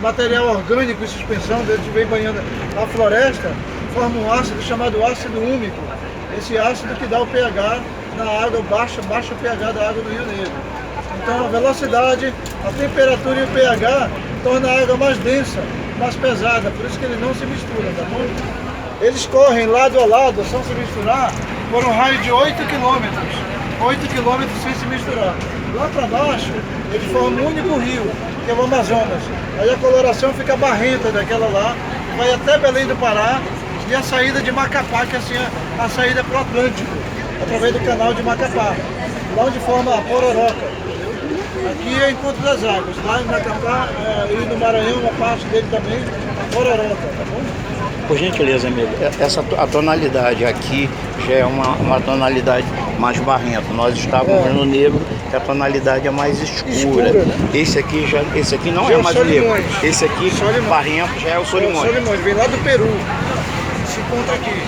material orgânico e suspensão, eles vem banhando a floresta, forma um ácido chamado ácido úmico. Esse ácido que dá o pH na água, baixa o pH da água do Rio Negro. Então a velocidade, a temperatura e o pH torna a água mais densa, mais pesada, por isso que eles não se misturam, tá bom? Eles correm lado a lado, só se misturar, por um raio de 8 quilômetros. 8 quilômetros sem se misturar. Lá para baixo, eles formam um único rio, que é o Amazonas. Aí a coloração fica barrenta daquela lá, vai até Belém do Pará, e a saída de Macapá, que é assim a saída para o Atlântico, através do canal de Macapá, lá onde forma a Pororoca. Aqui é Encontro das Águas, lá em Macapá e no Maranhão, uma parte dele também, a Pororoca, tá bom? Por gentileza, amigo, a tonalidade aqui já é uma tonalidade mais barrenta. Nós estávamos no negro, que a tonalidade é mais escura. Né? Esse aqui não é mais o negro. Esse aqui, barrento, já é o Solimões. Solimões, vem lá do Peru, se encontra aqui.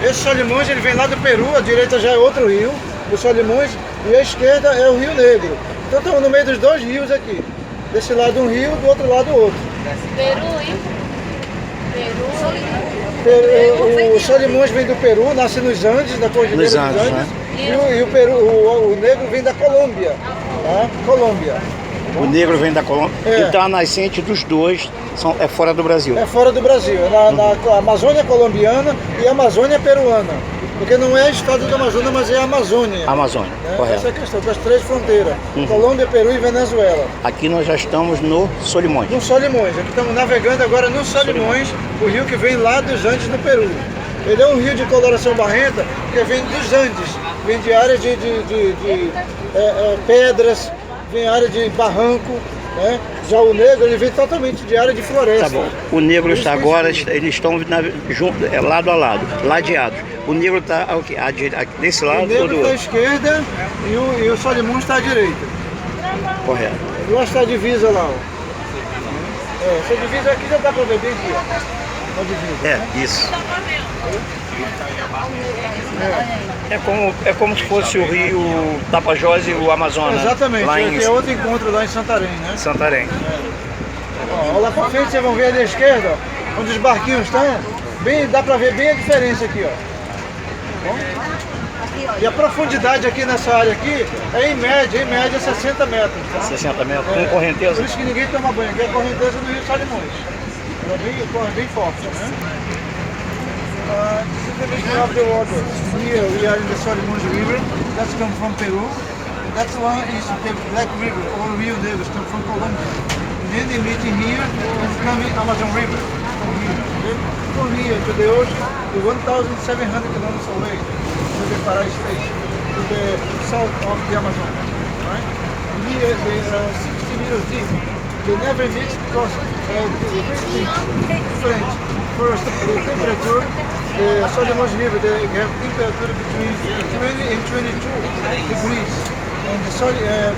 Esse Solimões, ele vem lá do Peru, a direita já é outro rio, o Solimões, e a esquerda é o Rio Negro. Então estamos no meio dos dois rios aqui. Desse lado um rio, do outro lado outro. Peru, hein? O Solimões vem do Peru, nasce nos Andes, na Cordilheira dos Andes, né? E o negro vem da Colômbia, tá? Colômbia. O negro vem da Colômbia, então a nascente dos dois é fora do Brasil. É fora do Brasil, na Amazônia colombiana e Amazônia peruana. Porque não é estado do Amazonas, mas é a Amazônia. Amazônia, né? correto. Essa é a questão, das três fronteiras, Colômbia, Peru e Venezuela. Aqui nós já estamos no Solimões. No Solimões, aqui estamos navegando agora no Solimões, o rio que vem lá dos Andes do Peru. Ele é um rio de coloração barrenta, porque vem dos Andes, vem de área de pedras, vem área de barranco, né? Já o negro, ele vem totalmente de área de floresta. Tá bom. O negro está agora, eles estão lado a lado, ladeados. O negro está desse lado ou do outro? O negro está à esquerda e o Solimões está à direita. Correto. Lá está a divisa lá, ó. Essa divisa aqui já dá para ver bem aqui, ó. A divisa. Isso. É como se fosse o rio Tapajós e o Amazonas. Exatamente, lá aqui é outro encontro lá em Santarém, né? Santarém. Ó, lá para frente vocês vão ver ali à esquerda, ó, onde os barquinhos estão, dá para ver bem a diferença aqui, ó. Bom? E a profundidade aqui nessa área aqui é em média 60 metros. Tá? 60 metros, com correnteza? Por isso que ninguém toma banho, aqui é a correnteza do Rio Solimões. Ela corre bem forte, né? This is the mission of the water. Here we are in the Solimões River, that's come from Peru. That one is the Black River, or Rio Negro, come from Colombia. And then they meet in here and come in Amazon River. From here, okay? From here to the ocean, to 1,700 kilometers away, to the Pará State, to the south of the Amazon. Right? And here they are 60 meters deep. They never mix because different. First, the temperature, the Solimões River, they have temperature between 20 and 22 degrees. And the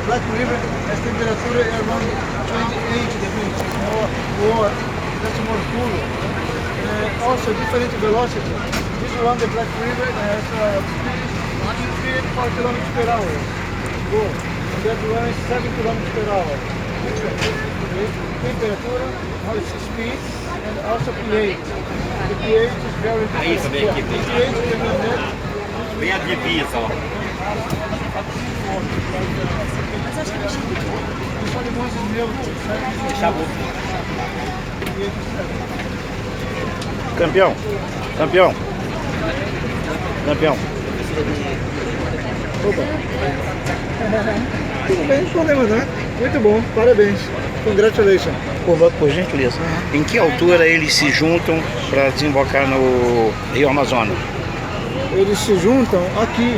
Black River has temperature around 28 degrees. That's more cooler. Also different velocity. This one, the Black River, has speed 3 4 km per hour. Go. And that one is 7 km per hour. Temperature, speed, and also pH. The pH is very different. Aí, também aqui, The pH can be met. Vem a divisa, ó. Os Solimões é neutro, certo? Deixa a boca. Campeão. Opa. Tudo bem, não problema não. Muito bom, parabéns. Congratulations. Por gentileza. Em que altura eles se juntam para desembocar no Rio Amazonas? Eles se juntam aqui,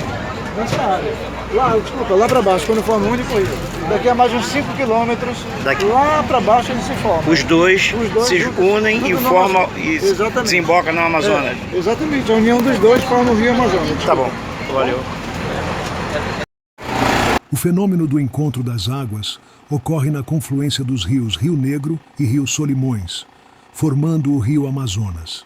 nessa área. Lá para baixo, quando forma um único rio. Daqui a mais uns 5 quilômetros, lá para baixo eles se formam. Os dois se unem e formam e desembocam no Amazonas. Exatamente, a união dos dois forma o Rio Amazonas. Tá bom, valeu. O fenômeno do encontro das águas ocorre na confluência dos rios Rio Negro e Rio Solimões, formando o Rio Amazonas.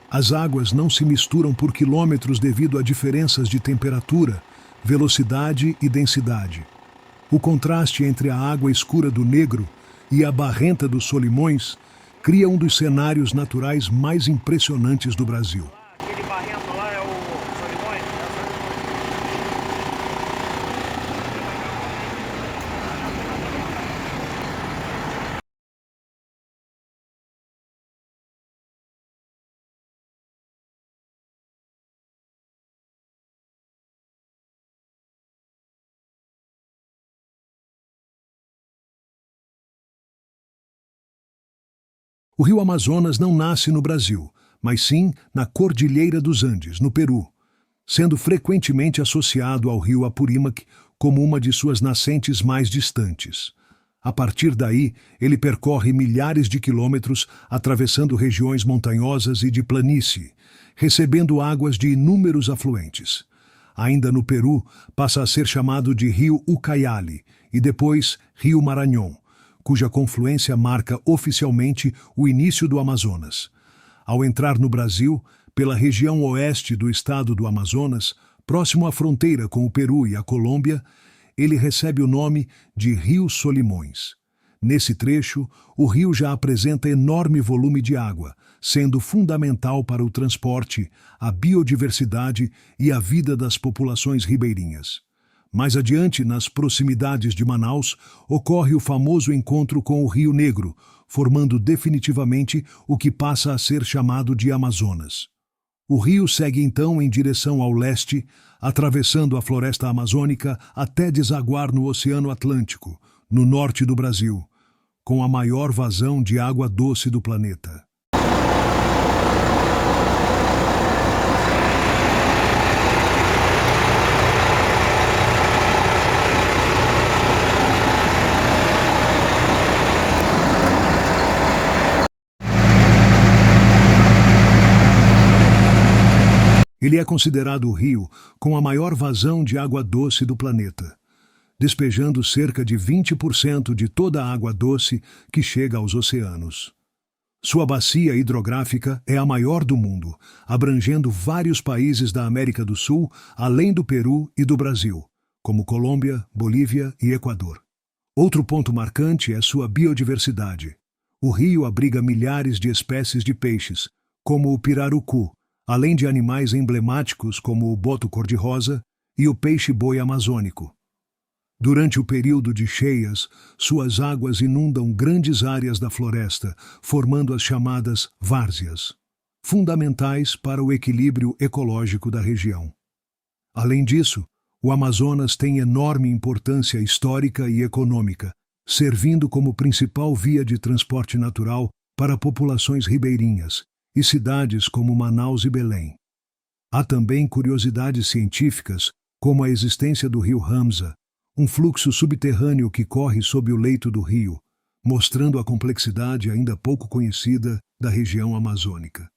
As águas não se misturam por quilômetros devido a diferenças de temperatura, velocidade e densidade. O contraste entre a água escura do Negro e a barrenta dos Solimões cria um dos cenários naturais mais impressionantes do Brasil. Aquele barrento lá é o Solimões? O rio Amazonas não nasce no Brasil, mas sim na Cordilheira dos Andes, no Peru, sendo frequentemente associado ao rio Apurímac como uma de suas nascentes mais distantes. A partir daí, ele percorre milhares de quilômetros, atravessando regiões montanhosas e de planície, recebendo águas de inúmeros afluentes. Ainda no Peru, passa a ser chamado de Rio Ucayali e depois Rio Maranhão, cuja confluência marca oficialmente o início do Amazonas. Ao entrar no Brasil, pela região oeste do estado do Amazonas, próximo à fronteira com o Peru e a Colômbia, ele recebe o nome de Rio Solimões. Nesse trecho, o rio já apresenta enorme volume de água, sendo fundamental para o transporte, a biodiversidade e a vida das populações ribeirinhas. Mais adiante, nas proximidades de Manaus, ocorre o famoso encontro com o Rio Negro, formando definitivamente o que passa a ser chamado de Amazonas. O rio segue então em direção ao leste, atravessando a floresta amazônica até desaguar no Oceano Atlântico, no norte do Brasil, com a maior vazão de água doce do planeta. Ele é considerado o rio com a maior vazão de água doce do planeta, despejando cerca de 20% de toda a água doce que chega aos oceanos. Sua bacia hidrográfica é a maior do mundo, abrangendo vários países da América do Sul, além do Peru e do Brasil, como Colômbia, Bolívia e Equador. Outro ponto marcante é sua biodiversidade. O rio abriga milhares de espécies de peixes, como o pirarucu, além de animais emblemáticos como o boto cor-de-rosa e o peixe-boi amazônico. Durante o período de cheias, suas águas inundam grandes áreas da floresta, formando as chamadas várzeas, fundamentais para o equilíbrio ecológico da região. Além disso, o Amazonas tem enorme importância histórica e econômica, servindo como principal via de transporte natural para populações ribeirinhas e cidades como Manaus e Belém. Há também curiosidades científicas, como a existência do rio Ramsa, um fluxo subterrâneo que corre sob o leito do rio, mostrando a complexidade ainda pouco conhecida da região amazônica.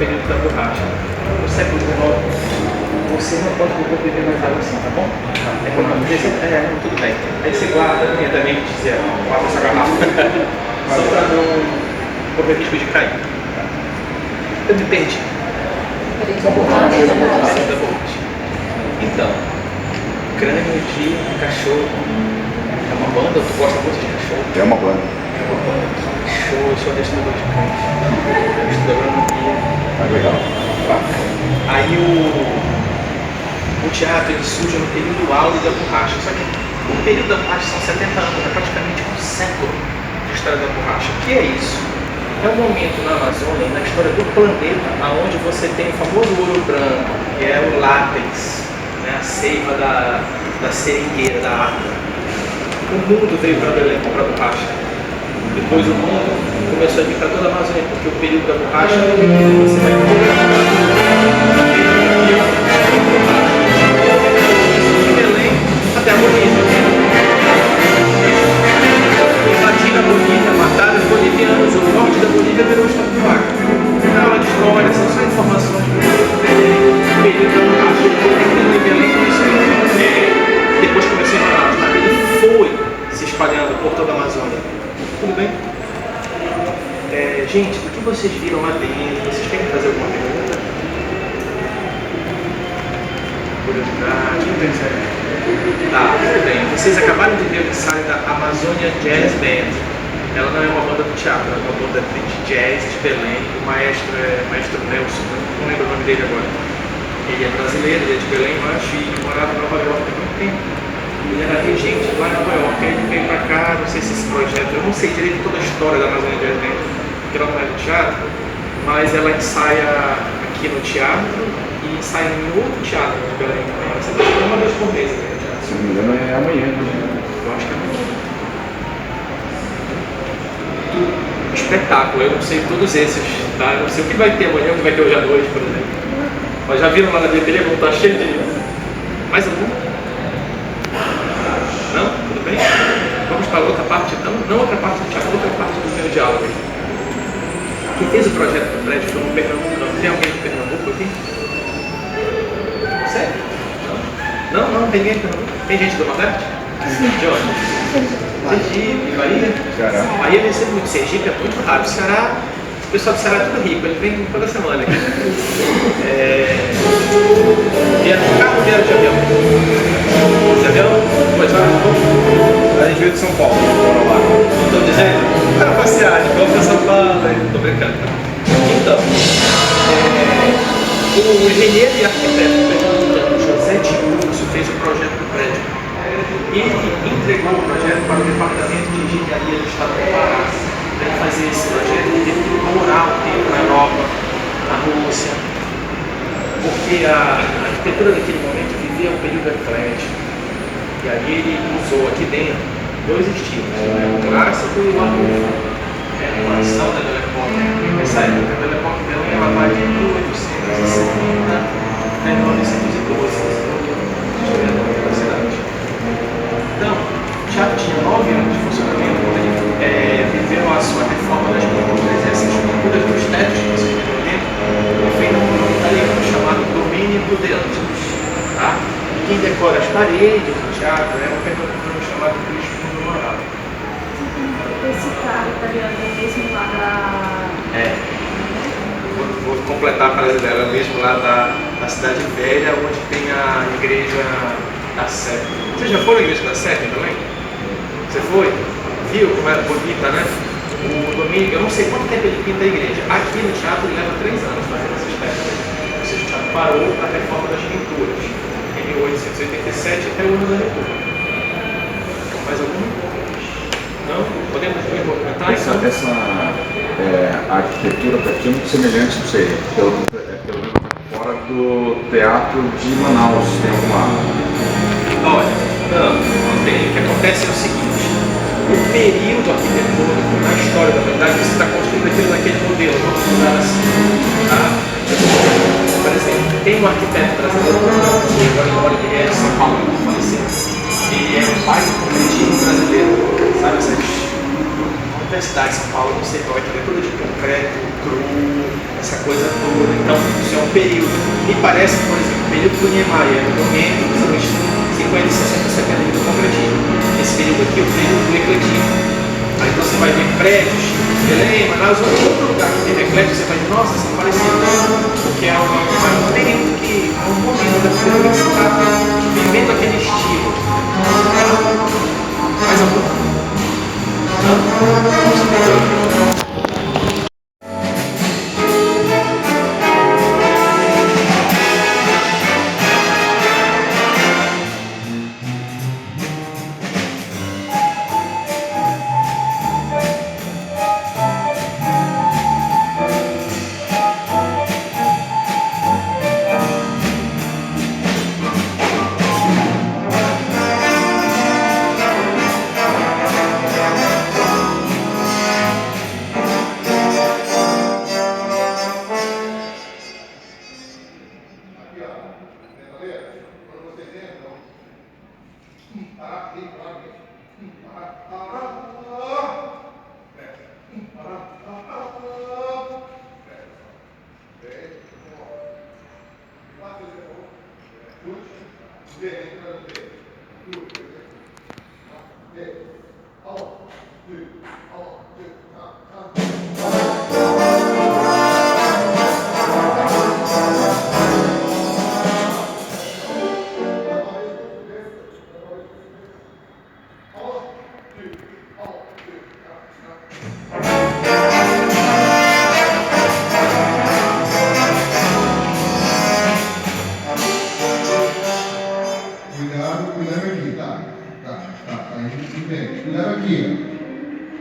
Período da borracha. No século XIX, você não pode beber mais água assim, tá bom? É tudo bem. Aí você guarda, atentamente, dizia, guarda essa garrafa. Só para não correr risco de cair. Eu me perdi. Da borracha. Então, crânio de cachorro. É uma banda? Tu gosta muito de cachorro? É uma banda. É uma banda. Show, sou adestrador de cães. Estudo agronomia. Legal. Aí o teatro ele surge no período áureo da borracha. Só que o período da borracha são 70 anos, é praticamente um século de história da borracha. O que é isso? É um momento na Amazônia, na história do planeta, onde você tem o famoso ouro branco, que é o látex, né, a seiva da seringueira, da árvore. O mundo veio para Belém comprar borracha. Depois o mundo começou a vir para toda a Amazônia, porque o período da borracha você vai de Belém até a Bolívia. Invadiram a Bolívia, mataram os bolivianos, o norte da Bolívia virou o estado do Acre. Na aula de história, são só informações do período da borracha. Ele em Belém começou depois começou em Manaus, mas ele foi se espalhando por toda a Amazônia. Tudo bem? Gente, o que vocês viram lá dentro? Vocês querem fazer alguma pergunta? Curiosidade? Tá, tudo bem. Vocês acabaram de ver o ensaio da Amazônia Jazz Band. Ela não é uma banda do teatro, ela é uma banda de jazz de Belém. O maestro é o maestro Nelson, não lembro o nome dele agora. Ele é brasileiro, ele é de Belém, eu acho, e morava em Nova York há muito tempo. Ele era regente lá em Nova York, aí ele veio pra cá, não sei se esse projeto, eu não sei direito toda a história da Amazônia Jazz Band, porque ela não é do teatro, mas ela ensaia aqui no teatro e ensaia em outro teatro de Belém também. Você está uma vez por mês aqui no teatro. Se não me engano é amanhã, né? Eu acho que é amanhã. Espetáculo, eu não sei todos esses, tá? Eu não sei o que vai ter amanhã, o que vai ter hoje à noite, por exemplo. Mas já viram lá na bilheteria como está cheio de... Mais algum? Não? Tudo bem? Vamos para outra parte, não outra parte do teatro, outra parte do meu diálogo. Quem fez o projeto do prédio foi um pernambucano. Tem alguém de Pernambuco aqui? Sério? Não? Não, tem ninguém de Pernambuco? Tem gente do Nordeste? De onde? Sergipe, Bahia? Ceará. Bahia vem sempre muito. Sergipe é muito raro. O Ceará, o pessoal do Ceará é tudo rico, ele vem toda semana aqui. Vieram de carro ou vieram de avião? De avião? 2 horas? A gente veio de São Paulo, bora lá. Estou dizendo? Para passear, vamos para São Paulo. Estou brincando. Então, o engenheiro e arquiteto pernambucano José Tiburcio fez o projeto do prédio. Ele entregou o projeto para o Departamento de Engenharia do Estado do Pará. Para ele fazer esse projeto, ele teve que morar um tempo na Europa, na Rússia, porque a arquitetura daquele momento vivia um período eclético. E aí ele usou aqui dentro dois estilos, o clássico e o barroco. A animação da Belle Époque, nessa época, a Belle Époque dela ela vai de 1870 até 1912, na cidade. Então, o teatro tinha 9 anos de funcionamento quando ele viveu a sua reforma das pinturas. Essas pinturas dos tetos que vocês estão vendo, foi feita por um italiano chamado Domenico De Angelis. Tá? E quem decora as paredes do teatro é um pernambucano chamado Cristiano Moral. Esse cara italiano é mesmo lá da... Vou completar a frase dela, mesmo lá da Cidade Velha, onde tem a igreja da Sé. Vocês já foram à igreja da Sé também? Você foi? Viu como era bonita, né? O Domingos, eu não sei quanto tempo ele pinta a igreja. Aqui no teatro ele leva 3 anos fazendo essas técnicas. Ou seja, o teatro parou a reforma das pinturas em 1887 até o ano da República. Mais algum? Não? Podemos comentar? Essa arquitetura para aqui é muito semelhante, não sei, pelo menos fora do teatro de Manaus. Tem alguma. Olha, não tem. O que acontece é o seguinte: o período arquitetônico na história da humanidade, você está construindo aquilo naquele modelo, vamos usar assim. Tá? Por exemplo, tem um arquiteto brasileiro que agora mora em São Paulo, que faleceu. Ele é o pai do concretismo brasileiro. Sabe, a Universidade de São Paulo, não sei qual, arquitetura de concreto, cru, essa coisa toda. Então, isso é um período. Me parece, por exemplo, o período do Niemeyer, no momento dos anos 50, 60, 70 do concretismo. Esse período aqui é o período do ecletismo. Aí então você vai ver prédios, Belém, Manaus, ou outro lugar que tem eclético, você vai ver, nossa, são parecidos. Porque é um período que, é um momento da arquitetura que você está vivendo aquele estilo. Mais algum?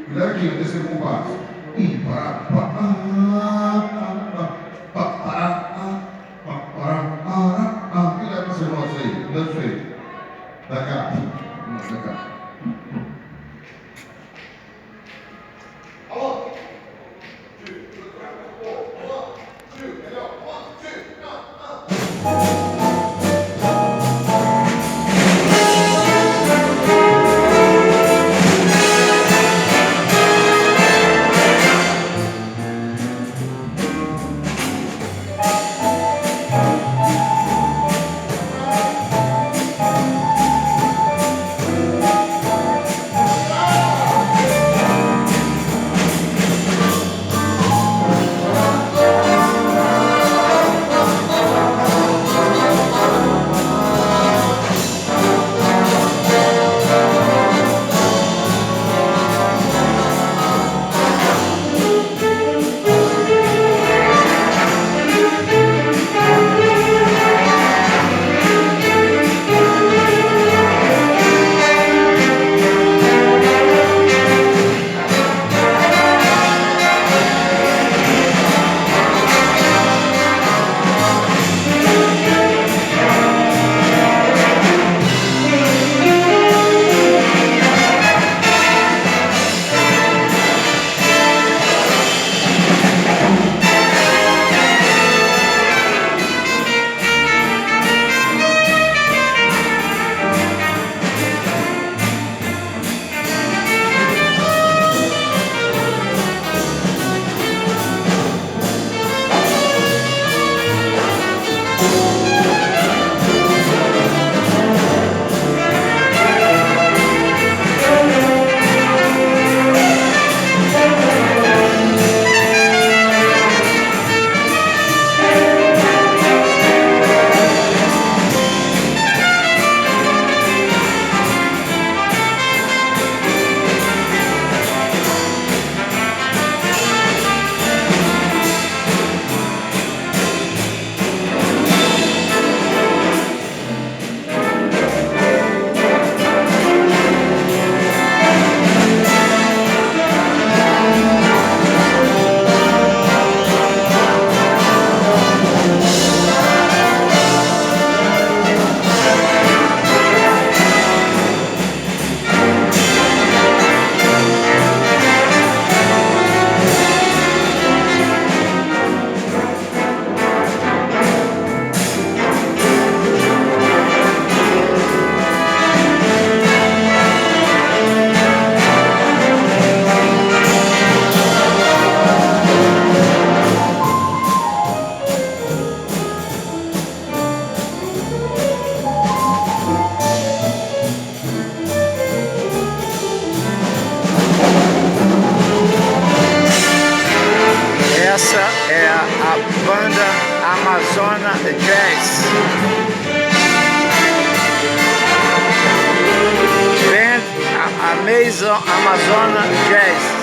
Cuidado aqui, o terceiro compasso. Cuidado com essa nossa aí. Cuidado feio. Da cá. Da cá. Essa é a banda Amazona Jazz. Band Amazona Jazz.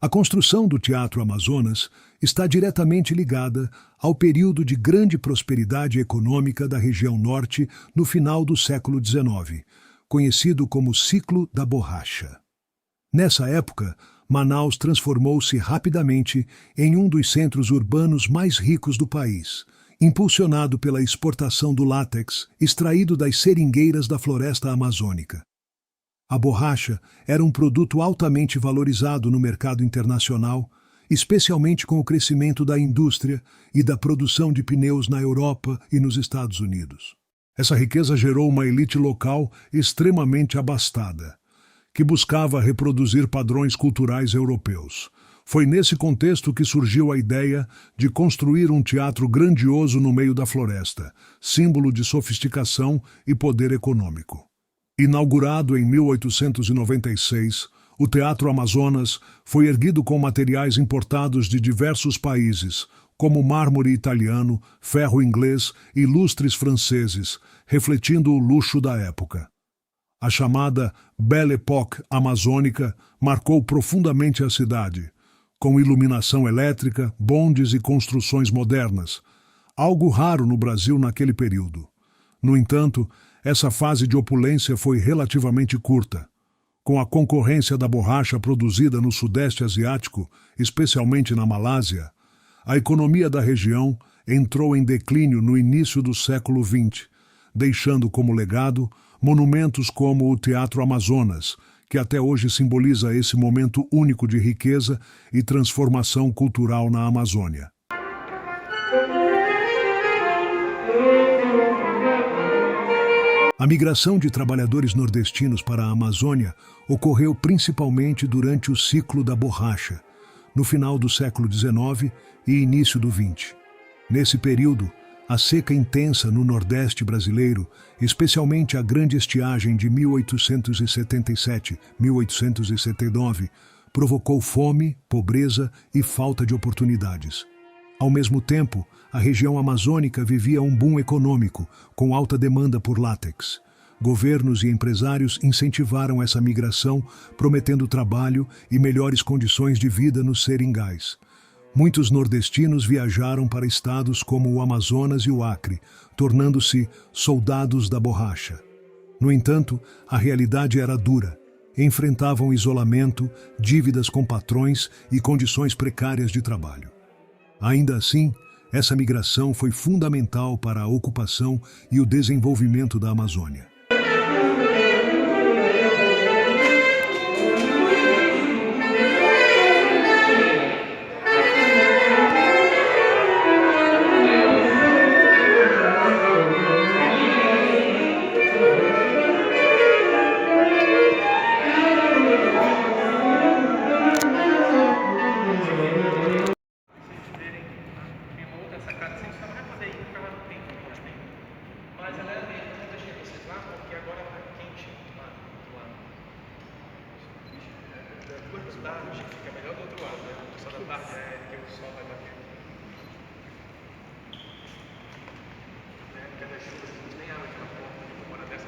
A construção do Teatro Amazonas está diretamente ligada ao período de grande prosperidade econômica da região norte no final do século XIX, conhecido como Ciclo da Borracha. Nessa época, Manaus transformou-se rapidamente em um dos centros urbanos mais ricos do país, impulsionado pela exportação do látex extraído das seringueiras da floresta amazônica. A borracha era um produto altamente valorizado no mercado internacional, especialmente com o crescimento da indústria e da produção de pneus na Europa e nos Estados Unidos. Essa riqueza gerou uma elite local extremamente abastada, que buscava reproduzir padrões culturais europeus. Foi nesse contexto que surgiu a ideia de construir um teatro grandioso no meio da floresta, símbolo de sofisticação e poder econômico. Inaugurado em 1896, o Teatro Amazonas foi erguido com materiais importados de diversos países, como mármore italiano, ferro inglês e lustres franceses, refletindo o luxo da época. A chamada Belle Époque amazônica marcou profundamente a cidade, com iluminação elétrica, bondes e construções modernas, algo raro no Brasil naquele período. No entanto, essa fase de opulência foi relativamente curta. Com a concorrência da borracha produzida no Sudeste Asiático, especialmente na Malásia, a economia da região entrou em declínio no início do século XX, deixando como legado monumentos como o Teatro Amazonas, que até hoje simboliza esse momento único de riqueza e transformação cultural na Amazônia. A migração de trabalhadores nordestinos para a Amazônia ocorreu principalmente durante o ciclo da borracha, no final do século XIX e início do XX. Nesse período, a seca intensa no Nordeste brasileiro, especialmente a grande estiagem de 1877-1879, provocou fome, pobreza e falta de oportunidades. Ao mesmo tempo, a região amazônica vivia um boom econômico, com alta demanda por látex. Governos e empresários incentivaram essa migração, prometendo trabalho e melhores condições de vida nos seringais. Muitos nordestinos viajaram para estados como o Amazonas e o Acre, tornando-se soldados da borracha. No entanto, a realidade era dura. Enfrentavam isolamento, dívidas com patrões e condições precárias de trabalho. Ainda assim, essa migração foi fundamental para a ocupação e o desenvolvimento da Amazônia. Fica melhor do outro lado, né? Só da tarde que o sol vai bater. Porque a chuva, nem abre aquela porta, uma hora dessa,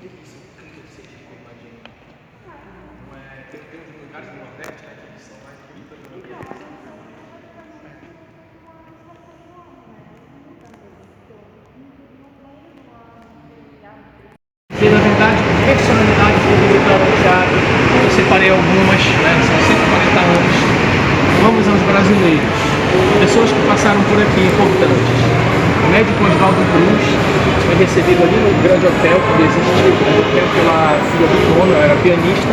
delícia, incrível de ser rico, imagina. Não é, tem uns lugares do Nordeste, né, que são mais bonitos do que e na verdade, personalidade publicada no teatro, eu separei algumas, né, são 140 anos. Vamos aos brasileiros, pessoas que passaram por aqui, importantes. O médico Oswaldo Cruz foi recebido ali no Grande Hotel, quando existia o Grande Hotel, pela filha do dono, era pianista,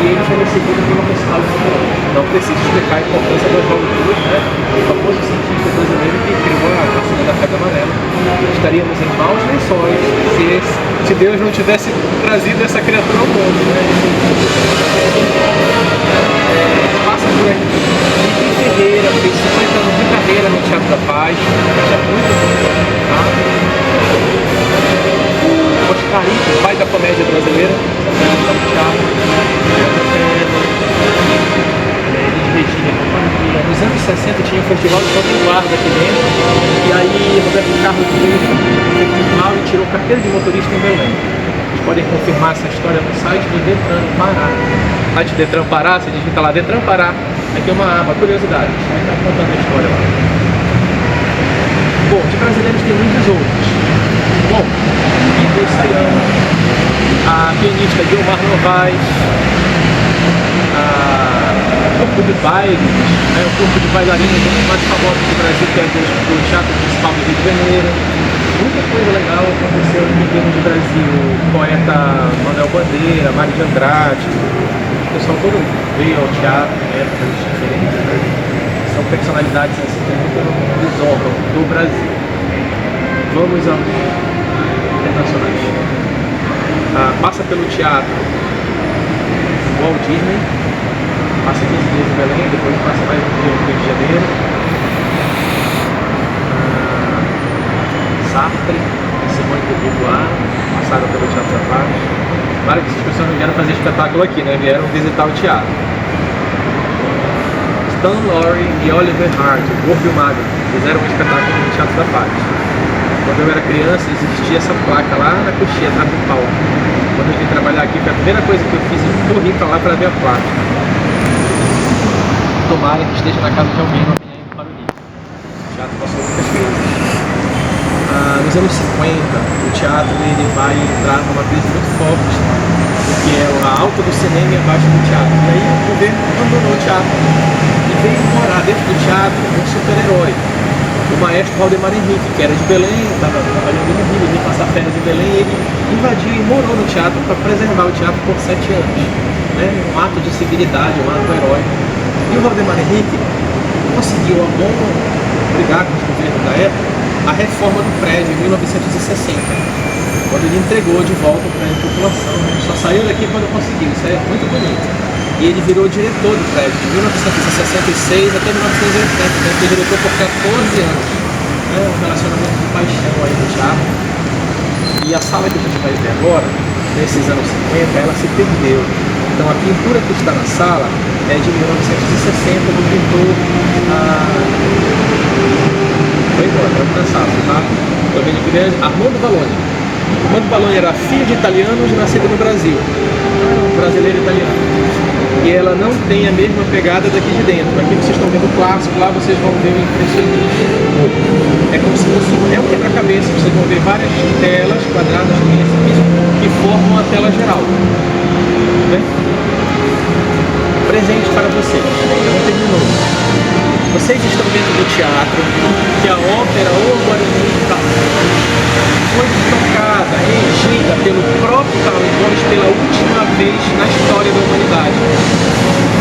e ele foi recebido pelo Festival de Figueiredo. Não preciso explicar a importância do Oswaldo Cruz, né, o famoso cientista brasileiro que criou a vacina da febre amarela. Estaríamos em maus lençóis se Deus não tivesse trazido essa criatura ao mundo, né? Passa por aí. Lili Ferreira fez 50 anos de carreira no Teatro da Paz, é muito importante, tá? O Oscarito, pai da comédia brasileira, também está no teatro. Regina, companhia. Nos anos 60 tinha um festival de vanguarda aqui dentro, e aí Roberto Carlos fez mal e tirou carteira de motorista em Belém. Vocês podem confirmar essa história no site do Detran Pará. No site Detran Pará, você digita lá Detran Pará, aí tem uma aba, curiosidade, você vai estar contando a história lá. Bom, de brasileiros tem muitos outros. Bom, Ito Sayama, a pianista Guilmar Novaes, o corpo de baile, né, o corpo de bailarinos mais famosos do Brasil, que é do Teatro Municipal do Rio de Janeiro. Muita coisa legal aconteceu em termos de Brasil. O poeta Manuel Bandeira, Mário de Andrade, o pessoal todo veio ao teatro em épocas diferentes, né? São personalidades assim, que muito nos honram do Brasil. Vamos aos internacionais. Passa pelo teatro Walt Disney, passa 15 dias em Belém, depois passa mais um dia no Rio de Janeiro. Sartre, Simone de Beauvoir, passaram pelo Teatro da Paz. Claro que essas pessoas não vieram fazer espetáculo aqui, né? Vieram visitar o teatro. Stan Laurel e Oliver Hart, o Corpo e o Magro, fizeram um espetáculo no Teatro da Paz. Quando eu era criança, existia essa placa lá na coxinha, atrás do palco. Quando eu vim trabalhar aqui, foi a primeira coisa que eu fiz, eu corri pra lá para ver a placa. Tomara que esteja na casa de alguém no amanhã para o início. O teatro passou muitas vezes. Nos anos 50, o teatro ele vai entrar numa crise muito forte, porque é a alta do cinema e a baixa do teatro. E aí o governo abandonou o teatro e veio morar dentro do teatro um super-herói. O maestro Valdemar Henrique, que era de Belém, estava trabalhando no Rio, veio passar férias em Belém, e ele invadiu e morou no teatro para preservar o teatro por 7 anos. Né? Um ato de civilidade, um ato heróico. E o Valdemar Henrique conseguiu, a bom brigar com os governos da época, a reforma do prédio em 1960, quando ele entregou de volta para a população. Ele só saiu daqui quando conseguiu, isso é muito bonito. E ele virou diretor do prédio de 1966 até 1980, ele foi diretor por 14 anos. Um relacionamento de paixão aí no teatro. E a sala que a gente vai ver agora, nesses anos 50, ela se perdeu. Então a pintura que está na sala é de 1960, do pintor... Foi embora, está cansado, tá? Estou vendo aqui mesmo, Armando Balloni. Armando Balloni era filho de italianos, nascido no Brasil. Brasileiro italiano. E ela não tem a mesma pegada daqui de dentro. Aqui vocês estão vendo o clássico, lá vocês vão ver o impressionismo. É como se fosse um quebra-cabeça. Vocês vão ver várias telas quadradas que formam a tela geral. Né? Presente para vocês. Ainda não terminou. Vocês estão dentro do teatro, que a ópera O Guarani foi tocada, regida pelo próprio Carlos Gomes pela última vez na história da humanidade.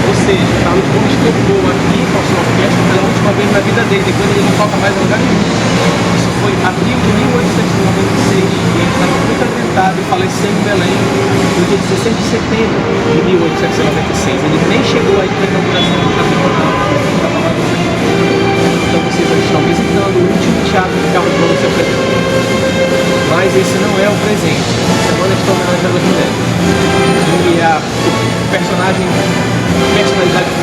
Ou seja, Carlos Gomes tocou aqui com a sua orquestra pela última vez na vida dele, depois ele não toca mais em lugar nenhum. Isso foi em abril de 1896, e ele estava muito atentado e faleceu em Belém no dia 16 de setembro de 1896. Ele nem chegou aí para a inauguração do Teatro Nacional. Então vocês estão visitando o último teatro que Carlos Gomes se apresentou. Mas esse não é o presente. Essa semana estou homenageando as mulheres. E a personalidade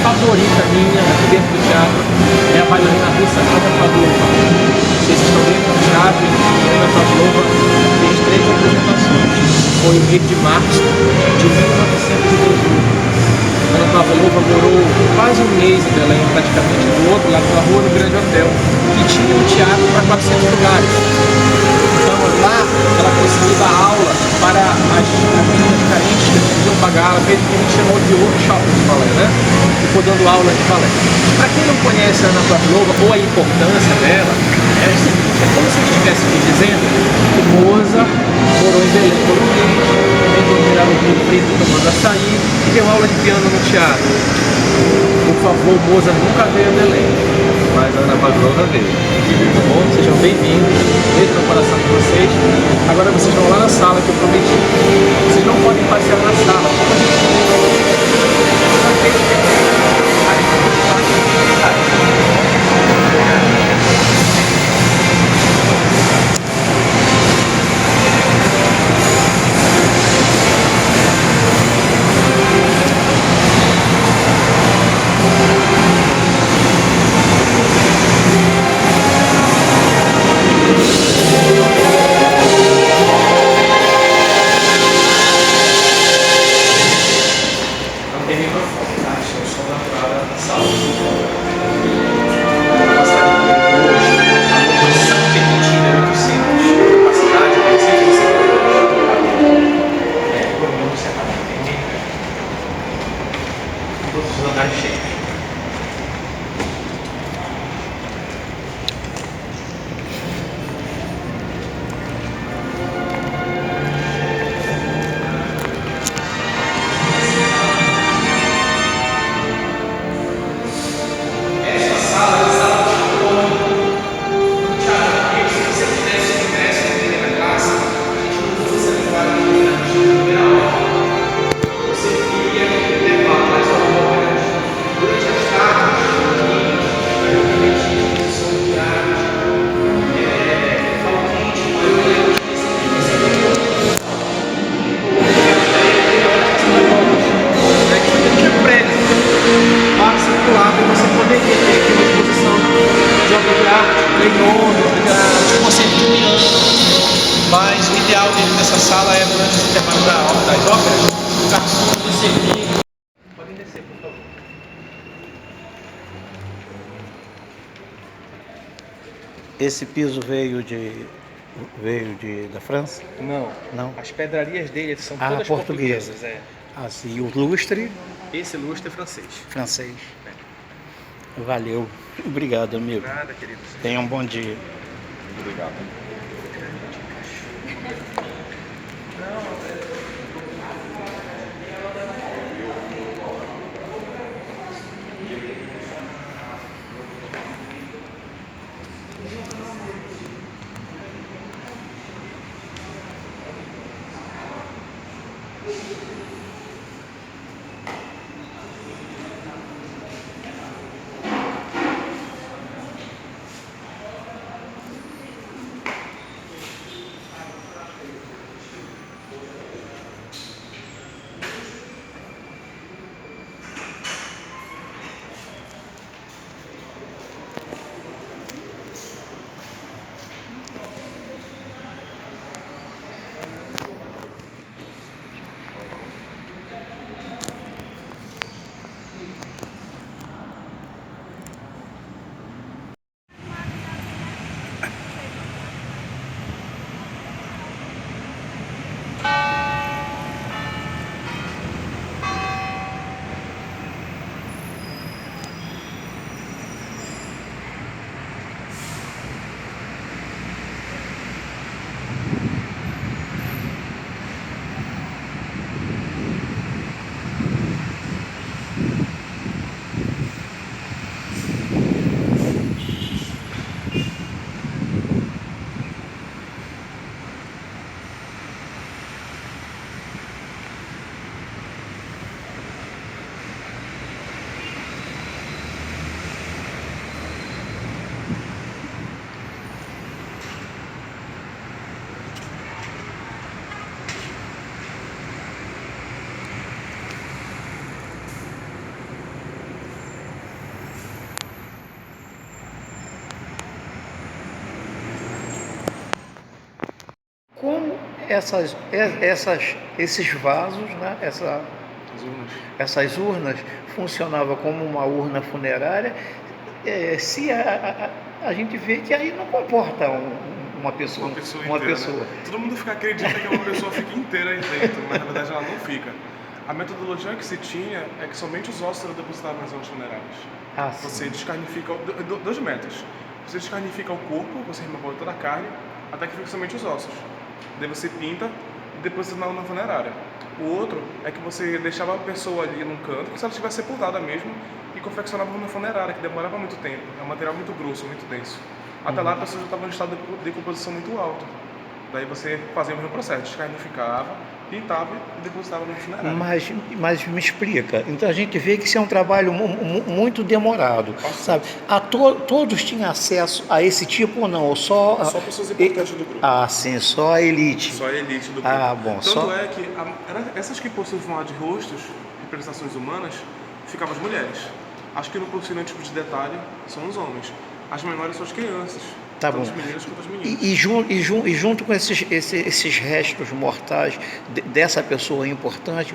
favorita minha aqui dentro do teatro é a bailarina russa Anna Pavlova. Vocês estão dentro do teatro e Anna Pavlova fez 3 apresentações. foi o mês de março de 1918. Ana Pavlova morou quase um mês em Belém, praticamente do outro lado da rua, no Grande Hotel, que tinha um teatro para 400 lugares. Então lá ela conseguiu dar aula para as meninas carentes que podiam pagar. Ela fez o que a gente chamou de workshop de balé, né? Ficou dando aula de balé. Para quem não conhece a Ana Pavlova ou a importância dela, é o seguinte: é como se eu estivesse me dizendo que Mozart morou em Belém por um mês, entrou no Rio Preto tomando açaí e deu aula de piano no teatro. Por favor, Mozart nunca veio a Belém, mas a Ana Pavlova veio. Tá bom? Sejam bem-vindos. Beijo no coração de vocês. Agora vocês vão lá na sala que eu prometi. Vocês não podem passear na sala. Mas o ideal dentro dessa sala é, durante o intervalo das óperas, o garçom de servir. Podem descer, por favor. Esse piso veio da França? Não. Não. As pedrarias dele são todas portuguesas. portuguesas. É. Ah, sim. O lustre? Esse lustre é francês. Francês. Valeu. Obrigado, amigo. Nada, querido. Tenha um bom dia. Obrigado. esses vasos, né? Essas urnas funcionavam como uma urna funerária. Se a gente vê que aí não comporta uma pessoa. Uma pessoa. Né? Todo mundo acredita que uma pessoa fica inteira aí dentro, mas na verdade ela não fica. A metodologia que se tinha é que somente os ossos eram depositados nas urnas funerárias. Você descarnifica, 2 métodos. Você descarnifica o corpo, você remove toda a carne, até que fica somente os ossos. Daí você pinta e deposita na urna funerária. O outro é que você deixava a pessoa ali num canto, como se ela estivesse sepultada mesmo, e confeccionava uma funerária, que demorava muito tempo. É um material muito grosso, muito denso. Até lá a pessoa já estava em estado de decomposição muito alto. Daí você fazia o mesmo processo, descarnificava, pintava e depositava no funerário. Mas me explica, então a gente vê que isso é um trabalho muito demorado, sabe? Todos tinham acesso a esse tipo ou não? Ou só pessoas importantes do grupo. Sim, só a elite. Só a elite do grupo. Bom. Tanto é que essas que possuem forma de rostos, representações humanas, ficavam as mulheres. As que não possuem nenhum tipo de detalhe são os homens. As menores são as crianças. Tá bom. Os meninos quanto as meninas. E junto com esses restos mortais dessa pessoa importante,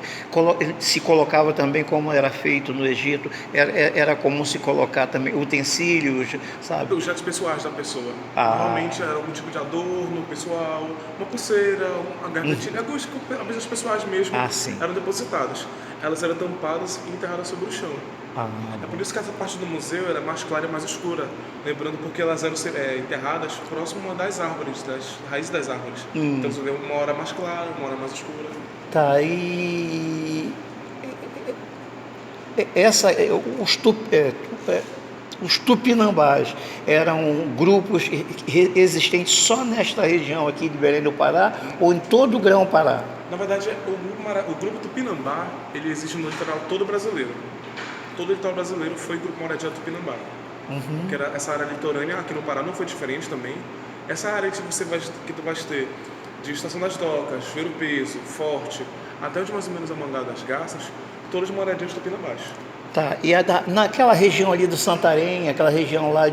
se colocava também, como era feito no Egito, era comum se colocar também utensílios, sabe? Objetos pessoais da pessoa. Normalmente era algum tipo de adorno pessoal, uma pulseira, uma gargantilha, algumas coisas pessoais mesmo eram depositadas. Elas eram tampadas e enterradas sobre o chão. É por isso que essa parte do museu era mais clara e mais escura, lembrando porque elas eram enterradas próximo das árvores, das raízes das árvores. Então você vê uma hora mais clara, uma hora mais escura. Tá, e os tupinambás eram grupos existentes só nesta região aqui de Belém do Pará ou em todo o Grão-Pará? Na verdade, o grupo Tupinambá, ele existe no litoral todo brasileiro. Todo o litoral brasileiro foi grupo moradia Tupinambá. Que era essa área litorânea, aqui no Pará não foi diferente também. Essa área que tu vais ter de Estação das Docas, Ver o Peso, Forte, até onde mais ou menos a Mangá das Garças, todas moradias Tupinambás. Tá, e naquela região ali do Santarém, aquela região lá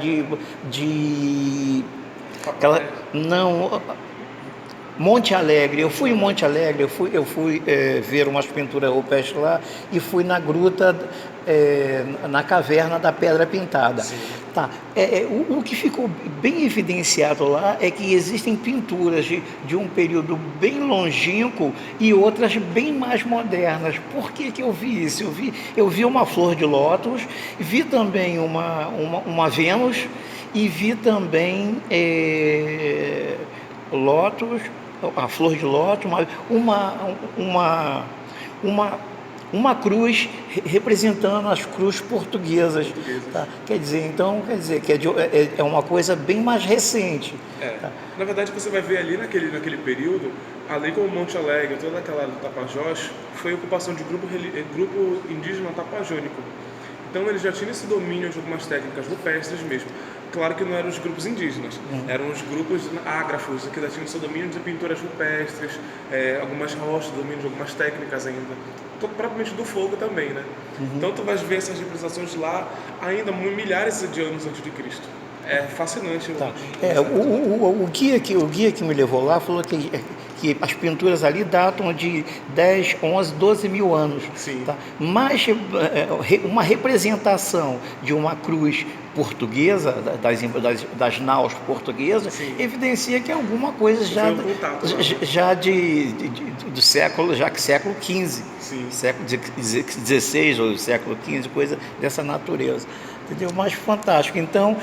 Monte Alegre, eu fui em Monte Alegre, eu fui ver umas pinturas rupestres lá e fui na gruta, na caverna da Pedra Pintada. Tá. O que ficou bem evidenciado lá é que existem pinturas de um período bem longínquo e outras bem mais modernas. Por que eu vi isso? Eu vi uma flor de lótus, vi também uma Vênus e vi também lótus, a flor de lótus, uma cruz representando as cruzes portuguesas. Tá? Quer dizer que é uma coisa bem mais recente. Tá? Na verdade, você vai ver ali naquele período, ali como Monte Alegre, toda aquela área do Tapajós, foi ocupação de grupo indígena tapajônico. Então eles já tinham esse domínio de algumas técnicas rupestres mesmo. Claro que não eram os grupos indígenas, eram os grupos ágrafos, que já tinham seu domínio de pinturas rupestres, algumas rochas, domínio de algumas técnicas ainda, propriamente do fogo também, né? Então tu vais ver essas representações lá ainda milhares de anos antes de Cristo. É fascinante. Tá. O guia que me levou lá falou que as pinturas ali datam de 10, 11, 12 mil anos. Sim. Tá? Mas uma representação de uma cruz portuguesa, das naus portuguesas, sim, evidencia que é alguma coisa já do século XV, sim, século XVI ou século XV, coisa dessa natureza. Entendeu? Mas fantástico. Então,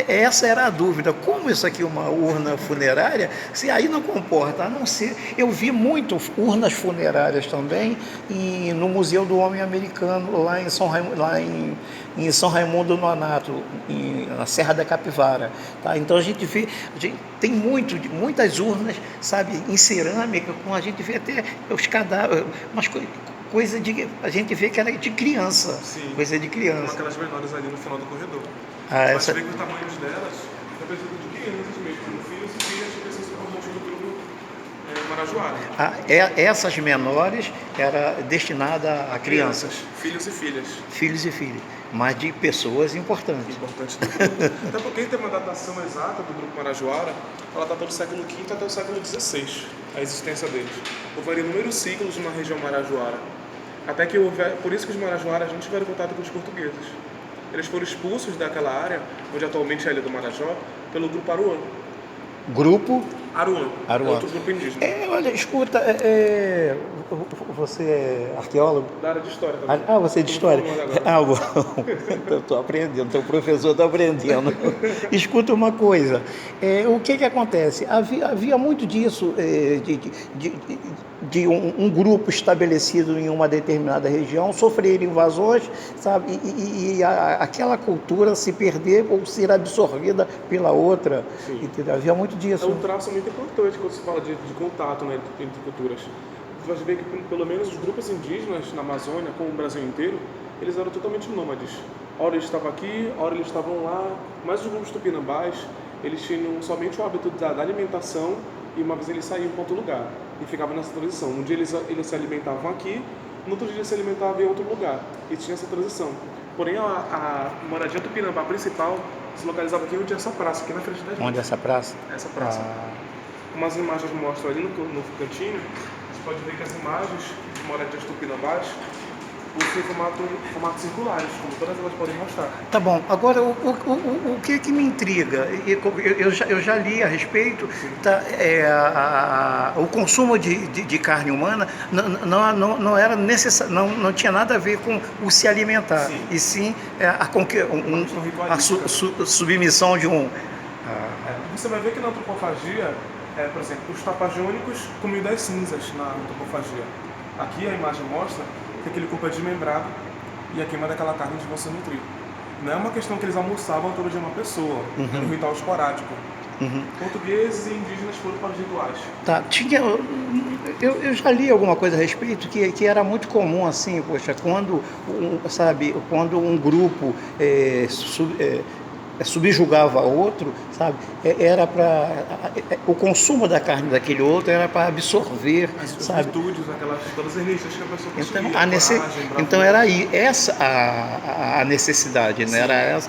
essa era a dúvida. Como isso aqui é uma urna funerária, se aí não comporta, a não ser... Eu vi muito urnas funerárias também no Museu do Homem Americano, lá em São Raimundo Nonato, na Serra da Capivara. Tá? Então, a gente tem muitas urnas, sabe, em cerâmica, com a gente vê até os cadáveres, umas coisa a gente vê que era de criança. Sim. Coisa de criança. Como aquelas menores ali no final do corredor. Você vê que os tamanhos delas representam de crianças mesmo, como filhos e filhas que precisam ser importantes do grupo marajoara. Essas menores era destinada a crianças. Filhos e filhas. Filhos e filhas, mas de pessoas importantes. Importantes do grupo. Até porque tem uma datação exata do grupo marajoara, ela data do século V até o século XVI. a existência deles. Houveram inúmeros ciclos na região marajoara. Até que por isso que os marajoaras não tiveram contato com os portugueses. Eles foram expulsos daquela área, onde atualmente é a Ilha do Marajó, pelo grupo Aruan. Grupo? Aruan. Aruan. É outro grupo indígena. Olha, escuta, você é arqueólogo? Da área de história também. Você é de história? Bom. Estou aprendendo, teu professor está aprendendo. Escuta uma coisa, o que acontece? Havia muito disso, de um grupo estabelecido em uma determinada região sofrer invasões, sabe, e aquela cultura se perder ou ser absorvida pela outra. Havia muito disso. É um traço muito importante quando se fala de contato, né, entre culturas. Você vai ver que pelo menos os grupos indígenas na Amazônia, como o Brasil inteiro, eles eram totalmente nômades. Ora eles estavam aqui, ora eles estavam lá, mas os grupos tupinambás, eles tinham somente o hábito da alimentação e uma vez eles saíam para outro lugar e ficavam nessa transição. Um dia eles se alimentavam aqui, no outro dia eles se alimentavam em outro lugar e tinha essa transição. Porém a moradia tupinambá principal se localizava aqui onde é essa praça, aqui na frente da gente. Onde é essa praça? Essa praça. Como as imagens mostram ali no cantinho, você pode ver que as imagens de moradias tupinambás possuem formatos circulares, como todas elas podem mostrar. Tá bom. Agora, o que me intriga, eu já li a respeito, o consumo de carne humana não era necessário, não tinha nada a ver com o se alimentar, e sim a submissão de um... Você vai ver que na antropofagia, por exemplo, os tapajônicos comiam das cinzas na antropofagia. Aqui a imagem mostra que aquele corpo é desmembrado e a queima daquela carne de você nutrir. Não é uma questão que eles almoçavam todo dia uma pessoa, era um ritual esporádico. Portugueses e indígenas foram para os rituais. Tá, eu já li alguma coisa a respeito que era muito comum assim, poxa, quando um grupo subjugava outro, sabe, era para o consumo da carne daquele outro era para absorver, sabe, virtudes, todas as listas que a pessoa possuía, então era aí essa a necessidade, né?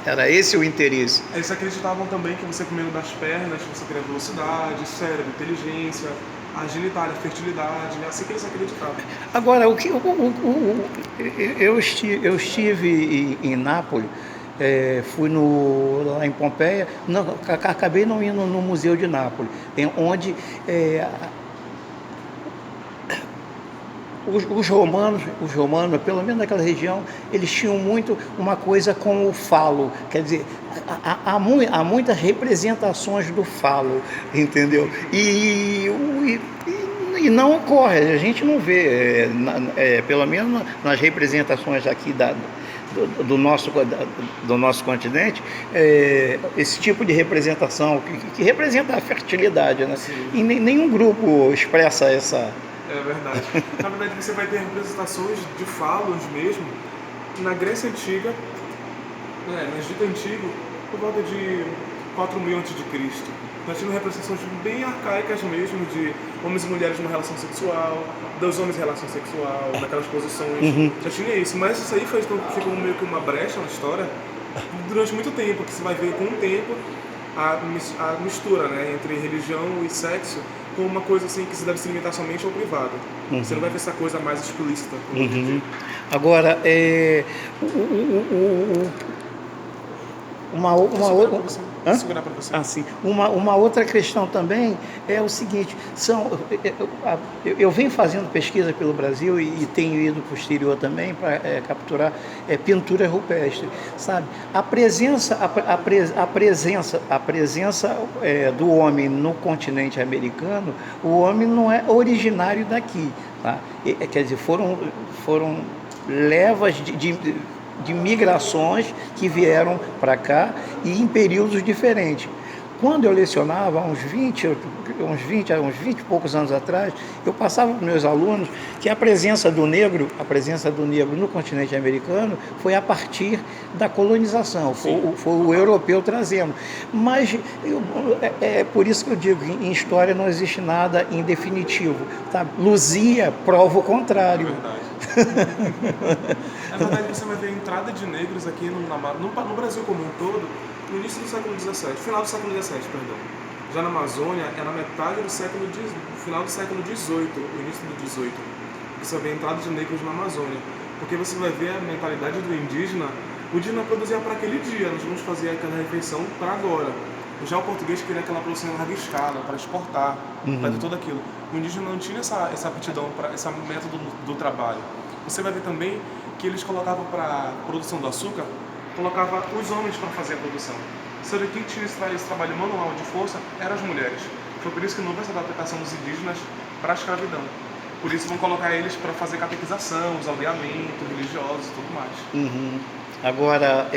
Era esse o interesse. Eles acreditavam também que você comendo das pernas, você teria velocidade, cérebro, inteligência, agilidade, fertilidade, é assim que eles acreditavam. Agora, eu estive em Nápoles. Fui lá em Pompeia, acabei não indo no Museu de Nápoles, onde os romanos, pelo menos naquela região, eles tinham muito uma coisa com o falo, quer dizer, há muitas representações do falo, entendeu? E não ocorre, a gente não vê, pelo menos nas representações aqui do nosso continente, esse tipo de representação que representa a fertilidade, né? E nenhum grupo expressa essa... É verdade. Na verdade, você vai ter representações de falos mesmo na Grécia Antiga, no Egito Antigo, por volta de 4.000 a.C. Nós tínhamos representações bem arcaicas mesmo, de homens e mulheres numa relação sexual, dos homens em relação sexual, naquelas posições. Já tinha isso, mas isso aí ficou meio que uma brecha na história durante muito tempo, que você vai ver com o tempo a mistura, né, entre religião e sexo como uma coisa assim que se deve se limitar somente ao privado. Você não vai ver essa coisa mais explícita. Agora, uma outra questão também é o seguinte, eu venho fazendo pesquisa pelo Brasil e tenho ido para o exterior também para capturar pintura rupestre, sabe? A presença do homem no continente americano, o homem não é originário daqui, tá? Quer dizer, foram levas de migrações que vieram para cá e em períodos diferentes. Quando eu lecionava, há uns 20 e poucos anos atrás, eu passava para os meus alunos que a presença do negro no continente americano foi a partir da colonização, foi o europeu trazendo. Mas é por isso que eu digo, em história não existe nada em definitivo. Tá? Luzia prova o contrário. Na verdade, você vai ver a entrada de negros aqui no Brasil como um todo, no início do século XVII, final do século XVII, perdão. Já na Amazônia, é na metade do final do século XVIII, o início do XVIII, que você vê a entrada de negros na Amazônia. Porque você vai ver a mentalidade do indígena, o indígena produzia para aquele dia, nós vamos fazer aquela refeição para agora. Já o português queria aquela produção em larga escala, para exportar, para ter tudo aquilo. O indígena não tinha essa aptidão, esse método do trabalho. Você vai ver também que eles colocavam para a produção do açúcar, colocava os homens para fazer a produção. Ou seja, quem tinha esse trabalho manual de força eram as mulheres. Foi por isso que não houve essa adaptação dos indígenas para a escravidão. Por isso vão colocar eles para fazer catequização, os aldeamentos religiosos e tudo mais. Agora,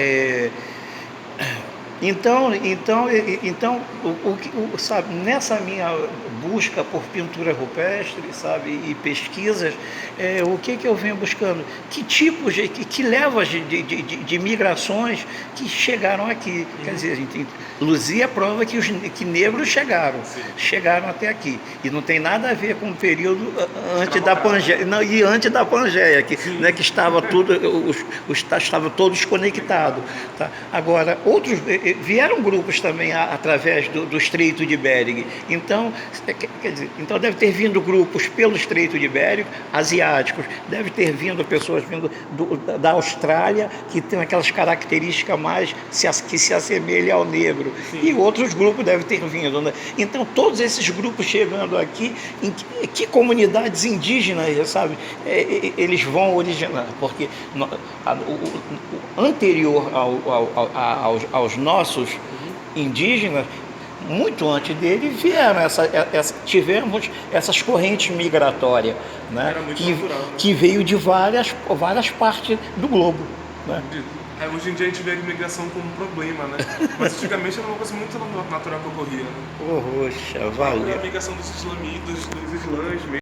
então, sabe, nessa minha busca por pintura rupestre, sabe, e pesquisas, o que eu venho buscando? Que tipos, que levas de migrações que chegaram aqui? Quer dizer, a gente, Luzia prova que negros chegaram até aqui. E não tem nada a ver com o período antes da Pangeia, não, e antes da Pangeia, né, que estava tudo, estava todo desconectado. Tá? Agora, outros vieram grupos também através do Estreito de Bering. Então, quer dizer, então deve ter vindo grupos pelo Estreito de Bering, asiáticos, deve ter vindo pessoas vindo da Austrália, que tem aquelas características mais que se assemelham ao negro. Sim. E outros grupos devem ter vindo. Né? Então, todos esses grupos chegando aqui, em que comunidades indígenas, sabe, eles vão originar? Porque o anterior aos nossos indígenas, muito antes dele, tivemos essas correntes migratórias, né? Que veio de várias partes do globo. Né? Hoje em dia a gente vê a imigração como um problema, né? Mas antigamente era uma coisa muito natural que ocorria. Né? Poxa, valeu. A migração dos islãs mesmo.